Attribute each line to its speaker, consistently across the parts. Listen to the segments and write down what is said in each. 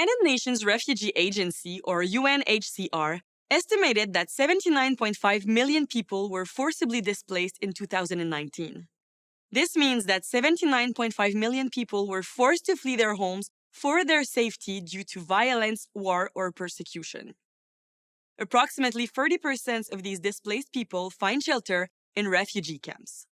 Speaker 1: United Nations Refugee Agency, or UNHCR, estimated that 79.5 million people were forcibly displaced in 2019. This means that 79.5 million people were forced to flee their homes for their safety due to violence, war, or persecution. Approximately 30% of these displaced people find shelter in refugee camps.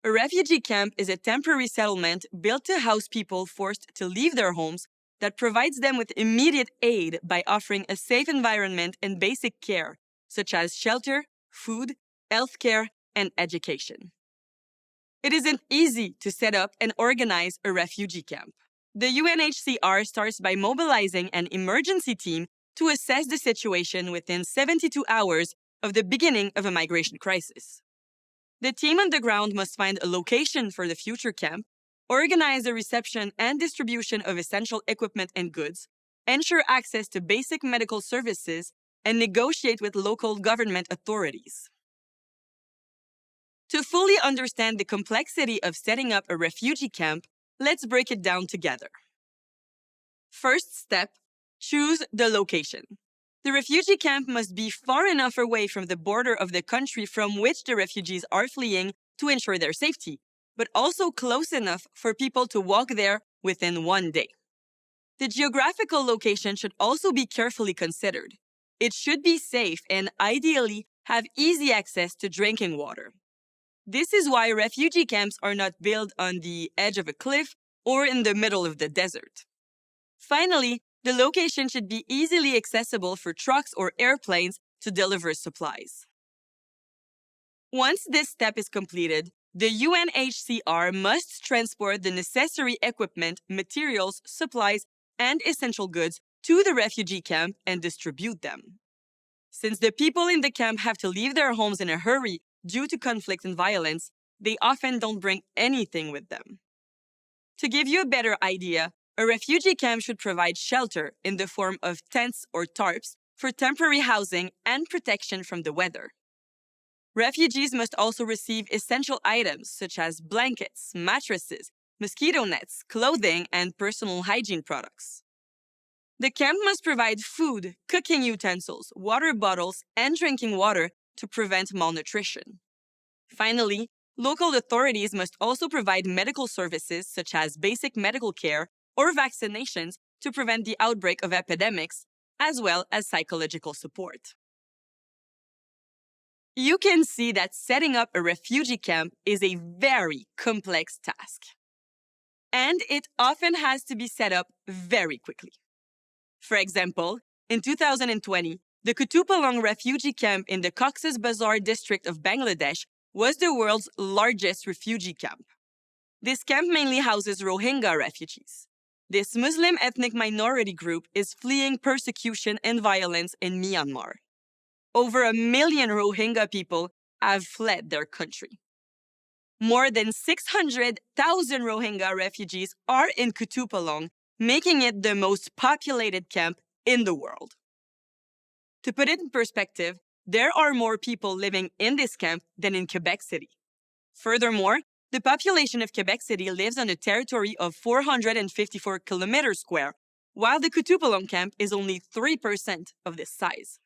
Speaker 1: A refugee camp is a temporary settlement built to house people forced to leave their homes that provides them with immediate aid by offering a safe environment and basic care, such as shelter, food, healthcare, and education. It isn't easy to set up and organize a refugee camp. The UNHCR starts by mobilizing an emergency team to assess the situation within 72 hours of the beginning of a migration crisis. The team on the ground must find a location for the future camp, organize the reception and distribution of essential equipment and goods, ensure access to basic medical services, and negotiate with local government authorities. To fully understand the complexity of setting up a refugee camp, let's break it down together. First step, choose the location. The refugee camp must be far enough away from the border of the country from which the refugees are fleeing to ensure their safety, but also close enough for people to walk there within one day. The geographical location should also be carefully considered. It should be safe and ideally have easy access to drinking water. This is why refugee camps are not built on the edge of a cliff or in the middle of the desert. Finally, the location should be easily accessible for trucks or airplanes to deliver supplies. Once this step is completed, the UNHCR must transport the necessary equipment, materials, supplies, and essential goods to the refugee camp and distribute them. Since the people in the camp have to leave their homes in a hurry due to conflict and violence, they often don't bring anything with them. To give you a better idea, a refugee camp should provide shelter in the form of tents or tarps for temporary housing and protection from the weather. Refugees must also receive essential items such as blankets, mattresses, mosquito nets, clothing, and personal hygiene products. The camp must provide food, cooking utensils, water bottles, and drinking water to prevent malnutrition. Finally, local authorities must also provide medical services such as basic medical care or vaccinations to prevent the outbreak of epidemics, as well as psychological support. You can see that setting up a refugee camp is a very complex task. And it often has to be set up very quickly. For example, in 2020, the Kutupalong refugee camp in the Cox's Bazar district of Bangladesh was the world's largest refugee camp. This camp mainly houses Rohingya refugees. This Muslim ethnic minority group is fleeing persecution and violence in Myanmar. Over 1 million Rohingya people have fled their country. More than 600,000 Rohingya refugees are in Kutupalong, making it the most populated camp in the world. To put it in perspective, there are more people living in this camp than in Quebec City. Furthermore, the population of Quebec City lives on a territory of 454 kilometers square, while the Kutupalong camp is only 3% of this size.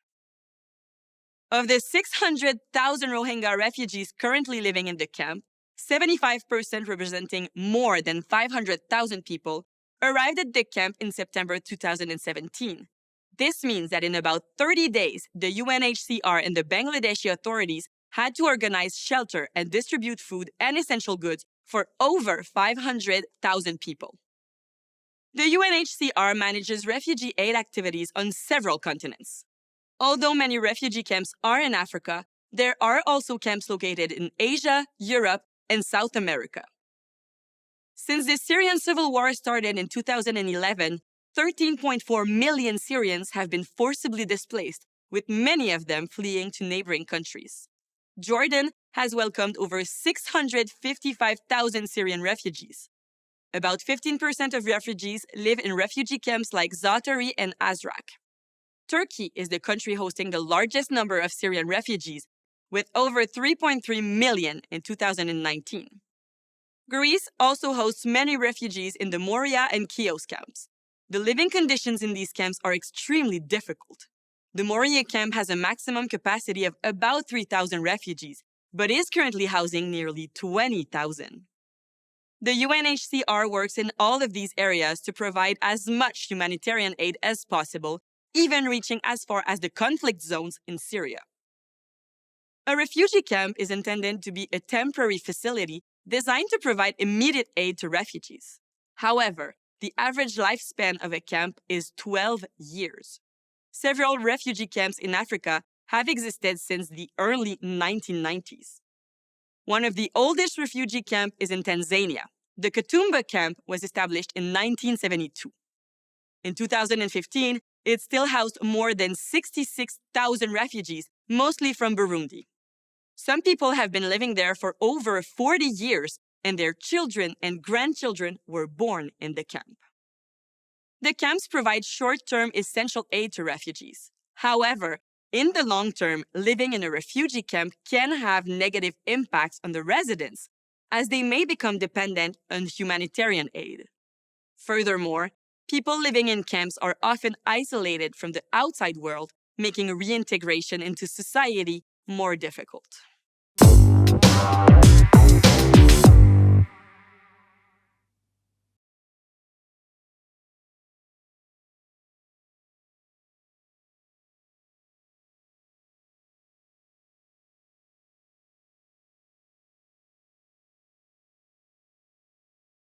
Speaker 1: Of the 600,000 Rohingya refugees currently living in the camp, 75% representing more than 500,000 people arrived at the camp in September 2017. This means that in about 30 days, the UNHCR and the Bangladeshi authorities had to organize shelter and distribute food and essential goods for over 500,000 people. The UNHCR manages refugee aid activities on several continents. Although many refugee camps are in Africa, there are also camps located in Asia, Europe, and South America. Since the Syrian civil war started in 2011, 13.4 million Syrians have been forcibly displaced, with many of them fleeing to neighboring countries. Jordan has welcomed over 655,000 Syrian refugees. About 15% of refugees live in refugee camps like Zaatari and Azraq. Turkey is the country hosting the largest number of Syrian refugees, with over 3.3 million in 2019. Greece also hosts many refugees in the Moria and Chios camps. The living conditions in these camps are extremely difficult. The Moria camp has a maximum capacity of about 3,000 refugees, but is currently housing nearly 20,000. The UNHCR works in all of these areas to provide as much humanitarian aid as possible, even reaching as far as the conflict zones in Syria. A refugee camp is intended to be a temporary facility designed to provide immediate aid to refugees. However, the average lifespan of a camp is 12 years. Several refugee camps in Africa have existed since the early 1990s. One of the oldest refugee camps is in Tanzania. The Katumba camp was established in 1972. In 2015, it still housed more than 66,000 refugees, mostly from Burundi. Some people have been living there for over 40 years, and their children and grandchildren were born in the camp. The camps provide short-term essential aid to refugees. However, in the long term, living in a refugee camp can have negative impacts on the residents, as they may become dependent on humanitarian aid. Furthermore, people living in camps are often isolated from the outside world, making reintegration into society more difficult.